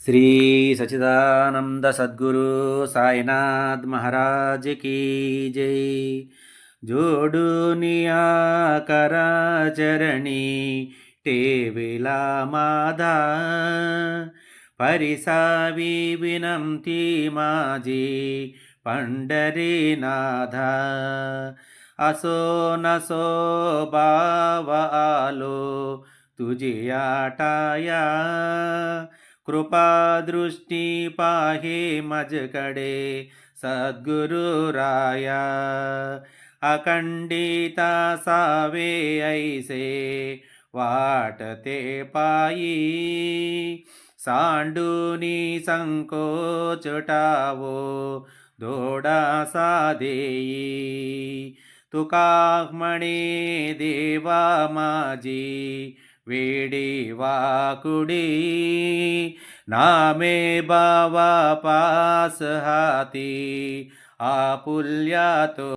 श्री सच्चिदानंद सद्गुरु साईनाथ महाराज की जय। जोडुनिया करा चरणी टेविला माधा, परिसावी विनंती माझी पंढरीनाथा। असो नसो बाव आलो तुझी आटाया, कृपा दृष्टी पाहे माझकडे सद्गुरु राया। अखंडिता सावे ऐसे वाटते पायी, सांडूनी संकोच टावो दोडासा देई। तुका म्हणे देवा माझी वेडी वाकुडी, नामे बावा पास हाती आपुल्या तो